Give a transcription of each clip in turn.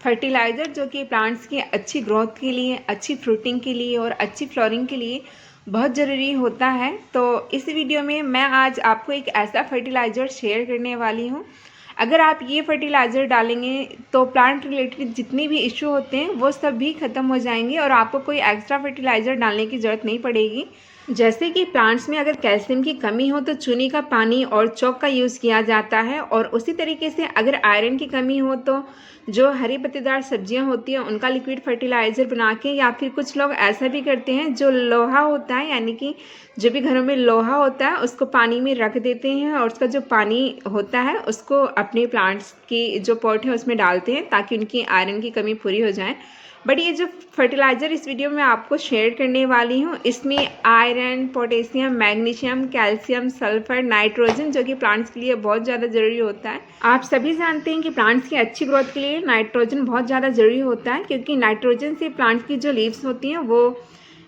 Fertiliser जो कि plants की अच्छी ग्रोथ के लिए, अच्छी फ्रूटिंग के लिए और अच्छी फ्लोरिंग के लिए बहुत ज़रूरी होता है। तो इस वीडियो में मैं आज आपको एक ऐसा फर्टिलाइज़र शेयर करने वाली हूँ। अगर आप ये फर्टिलाइज़र डालेंगे तो प्लांट रिलेटेड जितने भी इश्यू होते हैं वो सब भी ख़त्म हो जाएंगे और आपको कोई एक्स्ट्रा फर्टिलाइज़र डालने की ज़रूरत नहीं पड़ेगी। जैसे कि प्लांट्स में अगर कैल्शियम की कमी हो तो चूने का पानी और चॉक का यूज़ किया जाता है, और उसी तरीके से अगर आयरन की कमी हो तो जो हरी पत्तेदार सब्जियां होती हैं उनका लिक्विड फर्टिलाइज़र बना के, या फिर कुछ लोग ऐसा भी करते हैं जो लोहा होता है, यानी कि जो भी घरों में लोहा होता है उसको पानी में रख देते हैं और उसका जो पानी होता है उसको अपने प्लांट्स की जो पॉट है उसमें डालते हैं ताकि उनकी आयरन की कमी पूरी हो जाए। बट ये जो फर्टिलाइज़र इस वीडियो में आपको शेयर करने वाली हूँ इसमें iron, potassium, magnesium, calcium, sulphur, nitrogen जो कि प्लांट्स के लिए बहुत ज़्यादा ज़रूरी होता है। आप सभी जानते हैं कि प्लांट्स की अच्छी ग्रोथ के लिए नाइट्रोजन बहुत ज़्यादा ज़रूरी होता है, क्योंकि नाइट्रोजन से प्लांट्स की जो लीव्स होती हैं वो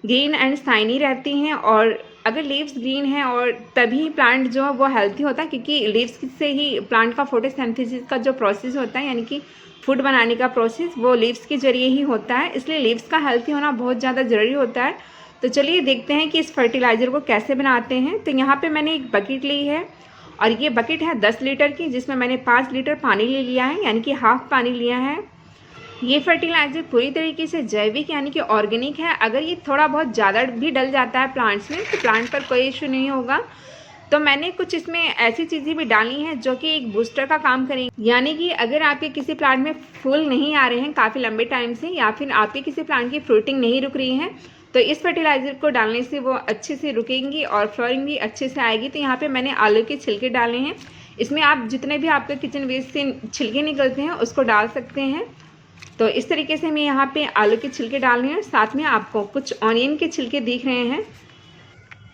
ग्रीन एंड शाइनी रहती हैं, और अगर लीव्स ग्रीन है और तभी प्लांट जो है वो हेल्थी होता है, क्योंकि लीव्स से ही प्लांट का फोटोसिंथेसिस का जो प्रोसेस होता है, यानी कि फूड बनाने का प्रोसेस, वो लीव्स के जरिए ही होता है। इसलिए लीव्स का हेल्थी होना बहुत ज़्यादा ज़रूरी होता है। तो चलिए देखते हैं कि इस फर्टिलाइज़र को कैसे बनाते हैं। तो यहाँ पे मैंने एक बकेट ली है और ये बकेट है 10 लीटर की, जिसमें मैंने 5 लीटर पानी ले लिया है, यानी कि हाफ पानी लिया है। ये फर्टिलाइज़र पूरी तरीके से जैविक यानी कि ऑर्गेनिक है। अगर ये थोड़ा बहुत ज़्यादा भी डल जाता है प्लांट्स में तो प्लांट पर कोई इशू नहीं होगा। तो मैंने कुछ इसमें ऐसी चीज़ें भी डाली हैं जो कि एक बूस्टर का काम करेंगी, यानी कि अगर आपके किसी प्लांट में फूल नहीं आ रहे हैं काफ़ी लंबे टाइम से, या फिर आपके किसी प्लांट की फ्रूटिंग नहीं रुक रही है, तो इस फर्टिलाइज़र को डालने से वो अच्छे से रुकेंगी और फ्लोरिंग भी अच्छे से आएगी। तो यहाँ पे मैंने आलू के छिलके डाले हैं। इसमें आप जितने भी आपके किचन वेस्ट से छिलके निकलते हैं उसको डाल सकते हैं। तो इस तरीके से मैं यहाँ पे आलू के छिलके डाल रही हूँ। साथ में आपको कुछ ऑनियन के छिलके दिख रहे हैं।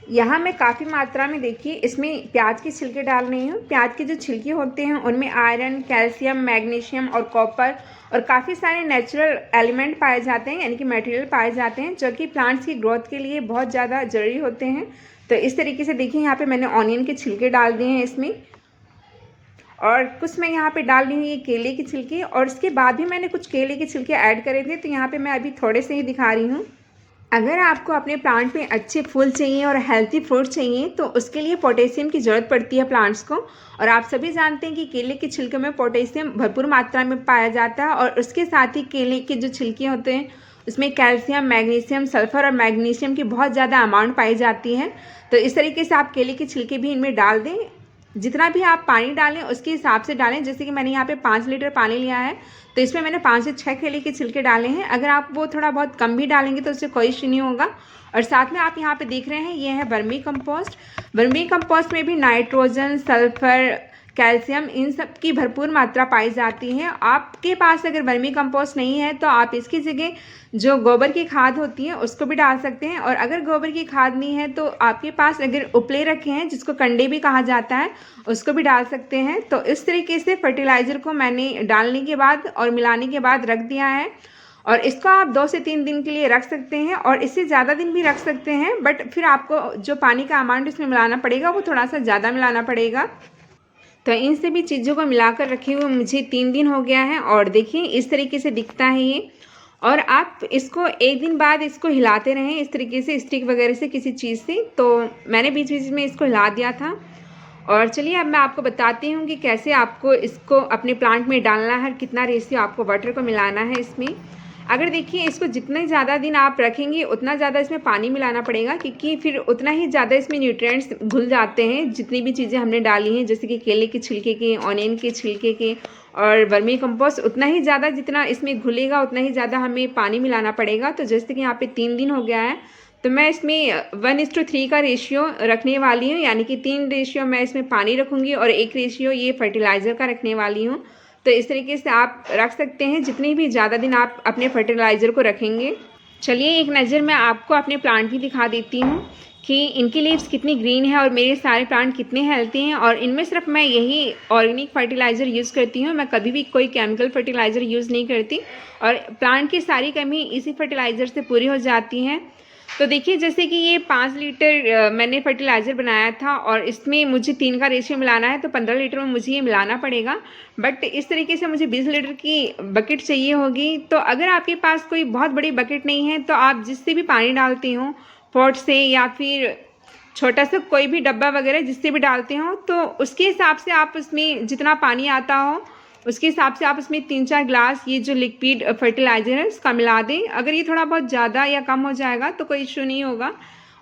यहाँ मैं काफ़ी मात्रा में देखिए इसमें प्याज के छिलके डाल रही हूँ। प्याज के जो छिलके होते हैं उनमें आयरन, कैल्शियम, मैग्नीशियम और कॉपर और काफ़ी सारे नेचुरल एलिमेंट पाए जाते हैं, यानी कि मटेरियल पाए जाते हैं जो कि प्लांट्स की ग्रोथ के लिए बहुत ज़्यादा ज़रूरी होते हैं। तो इस तरीके से देखिए यहाँ पे मैंने ऑनियन के छिलके डाल दिए हैं इसमें, और कुछ मैं यहाँ पे डाल रही हूँ ये केले के छिलके, और उसके बाद भी मैंने कुछ केले के छिलके ऐड करे थे। तो यहाँ पे मैं अभी थोड़े से ही दिखा रही हूँ। अगर आपको अपने प्लांट में अच्छे फूल चाहिए और हेल्थी फ्रूट चाहिए तो उसके लिए पोटेशियम की ज़रूरत पड़ती है प्लांट्स को, और आप सभी जानते हैं कि केले के छिलके में पोटेशियम भरपूर मात्रा में पाया जाता है, और उसके साथ ही केले के जो छिलके होते हैं उसमें कैल्शियम, मैग्नीशियम, सल्फर और मैग्नीशियम की बहुत ज़्यादा अमाउंट पाई जाती है। तो इस तरीके से आप केले के छिलके भी इनमें डाल दें। जितना भी आप पानी डालें उसके हिसाब से डालें। जैसे कि मैंने यहाँ पे 5 लीटर पानी लिया है तो इसमें मैंने 5 से 6 केले के छिलके डाले हैं। अगर आप वो थोड़ा बहुत कम भी डालेंगे तो उससे कोई इश्यू नहीं होगा। और साथ में आप यहाँ पे देख रहे हैं ये है वर्मी कंपोस्ट। वर्मी कंपोस्ट में भी नाइट्रोजन, सल्फर, कैल्शियम इन सब की भरपूर मात्रा पाई जाती है। आपके पास अगर वर्मी कंपोस्ट नहीं है तो आप इसकी जगह जो गोबर की खाद होती है उसको भी डाल सकते हैं, और अगर गोबर की खाद नहीं है तो आपके पास अगर उपले रखे हैं जिसको कंडे भी कहा जाता है उसको भी डाल सकते हैं। तो इस तरीके से फर्टिलाइज़र को मैंने डालने के बाद और मिलाने के बाद रख दिया है, और इसको आप 2 से 3 दिन के लिए रख सकते हैं और इससे ज़्यादा दिन भी रख सकते हैं। बट फिर आपको जो पानी का अमाउंट इसमें मिलाना पड़ेगा वो थोड़ा सा ज़्यादा मिलाना पड़ेगा। तो इन सभी चीज़ों को मिलाकर रखे हुए मुझे 3 दिन हो गया है, और देखिए इस तरीके से दिखता है ये। और आप इसको 1 दिन बाद इसको हिलाते रहें इस तरीके से, स्टिक वगैरह से, किसी चीज़ से। तो मैंने बीच बीच में इसको हिला दिया था। और चलिए अब मैं आपको बताती हूँ कि कैसे आपको इसको अपने प्लांट में डालना है, कितना रेशियो आपको वाटर को मिलाना है इसमें। अगर देखिए इसको जितने ज़्यादा दिन आप रखेंगे उतना ज़्यादा इसमें पानी मिलाना पड़ेगा, क्योंकि फिर उतना ही ज़्यादा इसमें न्यूट्रिएंट्स घुल जाते हैं जितनी भी चीज़ें हमने डाली हैं, जैसे कि केले के छिलके के, ऑनियन के छिलके के और वर्मी कंपोस्ट। उतना ही ज़्यादा जितना इसमें घुलेगा उतना ही ज़्यादा हमें पानी मिलाना पड़ेगा। तो जैसे कि यहाँ पे 3 दिन हो गया है तो मैं इसमें 1:3 का रेशियो रखने वाली हूँ, यानी कि 3 रेशियो मैं इसमें पानी रखूँगी और 1 रेशियो ये फर्टिलाइज़र का रखने वाली हूँ। तो इस तरीके से आप रख सकते हैं जितनी भी ज़्यादा दिन आप अपने फर्टिलाइज़र को रखेंगे। चलिए एक नज़र मैं आपको अपने प्लांट भी दिखा देती हूँ कि इनकी लीव्स कितनी ग्रीन है और मेरे सारे प्लांट कितने हेल्थी हैं। और इनमें सिर्फ मैं यही ऑर्गेनिक फर्टिलाइज़र यूज़ करती हूँ, मैं कभी भी कोई केमिकल फर्टिलाइज़र यूज़ नहीं करती, और प्लांट की सारी कमी इसी फर्टिलाइज़र से पूरी हो जाती हैं। तो देखिए जैसे कि ये 5 लीटर मैंने फर्टिलाइज़र बनाया था और इसमें मुझे 3 का रेशियो मिलाना है, तो 15 लीटर में मुझे ये मिलाना पड़ेगा। बट इस तरीके से मुझे 20 लीटर की बकेट चाहिए होगी। तो अगर आपके पास कोई बहुत बड़ी बकेट नहीं है, तो आप जिससे भी पानी डालते हो, पॉट से या फिर छोटा सा कोई भी डब्बा वगैरह जिससे भी डालते हो, तो उसके हिसाब से आप उसमें जितना पानी आता हो उसके हिसाब से आप उसमें 3-4 ग्लास ये जो लिक्विड फर्टिलाइज़र है उसका मिला दें। अगर ये थोड़ा बहुत ज़्यादा या कम हो जाएगा तो कोई इशू नहीं होगा।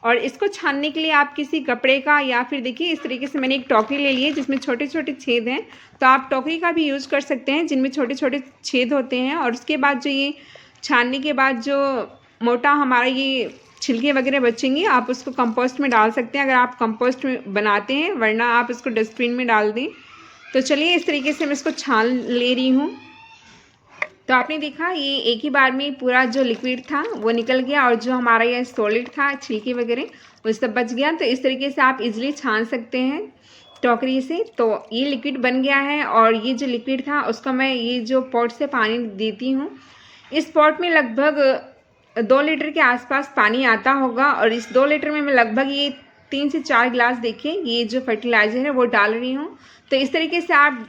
और इसको छानने के लिए आप किसी कपड़े का या फिर देखिए इस तरीके से मैंने एक टोकरी ले ली है जिसमें छोटे छोटे छेद हैं, तो आप टोकरी का भी यूज़ कर सकते हैं जिनमें छोटे छोटे छेद होते हैं। और उसके बाद जो ये छानने के बाद जो मोटा हमारा ये छिलके वगैरह बचेंगे, आप उसको कंपोस्ट में डाल सकते हैं अगर आप कंपोस्ट में बनाते हैं, वरना आप इसको डस्टबिन में डाल दें। तो चलिए इस तरीके से मैं इसको छान ले रही हूँ। तो आपने देखा ये एक ही बार में पूरा जो लिक्विड था वो निकल गया और जो हमारा ये सॉलिड था छिलके वगैरह वो सब बच गया। तो इस तरीके से आप इजीली छान सकते हैं टोकरी से। तो ये लिक्विड बन गया है और ये जो लिक्विड था उसको मैं ये जो पॉट से पानी देती हूँ, इस पॉट में लगभग 2 लीटर के आसपास पानी आता होगा और इस 2 लीटर में मैं लगभग ये 3 से 4 ग्लास देखिए ये जो फर्टिलाइज़र है वो डाल रही हूँ। तो इस तरीके से आप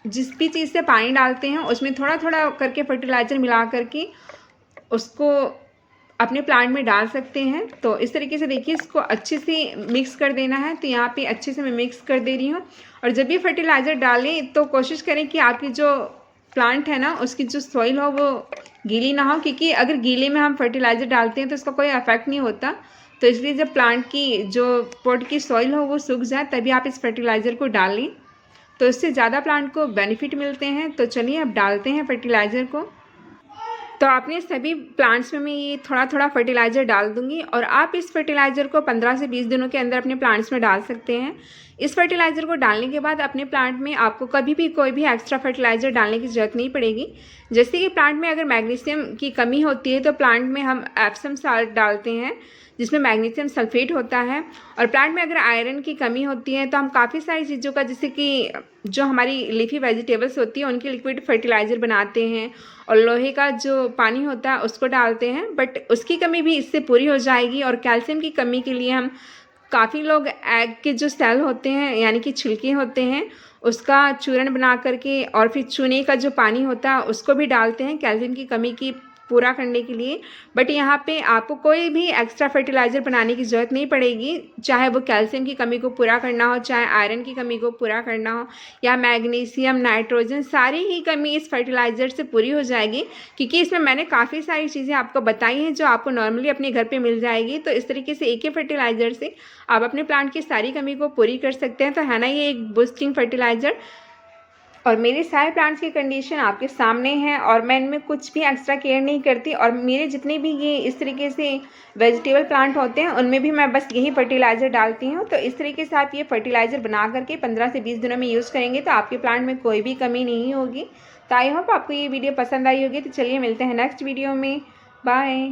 जिस भी चीज़ से पानी डालते हैं उसमें थोड़ा थोड़ा करके फर्टिलाइज़र मिला करके उसको अपने प्लांट में डाल सकते हैं। तो इस तरीके से देखिए इसको अच्छे से मिक्स कर देना है। तो यहाँ पे अच्छे से मैं मिक्स कर दे रही हूँ। और जब भी फर्टिलाइज़र डालें तो कोशिश करें कि आपकी जो प्लांट है ना उसकी जो सॉइल हो वो गीली ना हो, क्योंकि अगर गीले में हम फर्टिलाइज़र डालते हैं तो उसका कोई इफेक्ट नहीं होता। तो इसलिए जब प्लांट की जो पॉट की सॉइल हो वो सूख जाए तभी आप इस फर्टिलाइज़र को डालें, तो इससे ज़्यादा प्लांट को बेनिफिट मिलते हैं। तो चलिए अब डालते हैं फर्टिलाइज़र को। तो आपने सभी प्लांट्स में मैं ये थोड़ा थोड़ा फर्टिलाइज़र डाल दूंगी और आप इस फर्टिलाइज़र को 15 से 20 दिनों के अंदर अपने प्लांट्स में डाल सकते हैं। इस फर्टिलाइज़र को डालने के बाद अपने प्लांट में आपको कभी भी कोई भी एक्स्ट्रा फर्टिलाइज़र डालने की ज़रूरत नहीं पड़ेगी। जैसे कि प्लांट में अगर मैग्नीशियम की कमी होती है तो प्लांट में हम एप्सम साल्ट डालते हैं जिसमें मैग्नीशियम सल्फेट होता है। और प्लांट में अगर आयरन की कमी होती है तो हम काफ़ी सारी चीज़ों का, जैसे कि जो हमारी लीफी वेजिटेबल्स होती है उनकी लिक्विड फर्टिलाइज़र बनाते हैं और लोहे का जो पानी होता है उसको डालते हैं, बट उसकी कमी भी इससे पूरी हो जाएगी। और कैल्शियम की कमी के लिए हम काफ़ी लोग एग के जो सेल होते हैं यानी कि छिलके होते हैं उसका चूर्ण बना करके और फिर चूने का जो पानी होता है उसको भी डालते हैं कैल्शियम की कमी की पूरा करने के लिए। बट यहाँ पे आपको कोई भी एक्स्ट्रा फर्टिलाइज़र बनाने की ज़रूरत नहीं पड़ेगी, चाहे वो कैल्शियम की कमी को पूरा करना हो, चाहे आयरन की कमी को पूरा करना हो, या मैग्नीशियम, नाइट्रोजन, सारी ही कमी इस फर्टिलाइज़र से पूरी हो जाएगी। क्योंकि इसमें मैंने काफ़ी सारी चीज़ें आपको बताई हैं जो आपको नॉर्मली अपने घर पे मिल जाएगी। तो इस तरीके से एक ही फर्टिलाइज़र से आप अपने प्लांट की सारी कमी को पूरी कर सकते हैं। तो है ना ये एक बूस्टिंग फर्टिलाइज़र। और मेरे सारे प्लांट्स की कंडीशन आपके सामने है और मैं इनमें कुछ भी एक्स्ट्रा केयर नहीं करती। और मेरे जितने भी ये इस तरीके से वेजिटेबल प्लांट होते हैं उनमें भी मैं बस यही फर्टिलाइज़र डालती हूँ। तो इस तरीके से आप ये फर्टिलाइज़र बना करके 15 से 20 दिनों में यूज़ करेंगे तो आपके प्लांट में कोई भी कमी नहीं होगी। तो आई होप आपको ये वीडियो पसंद आई होगी। तो चलिए मिलते हैं नेक्स्ट वीडियो में। बाय।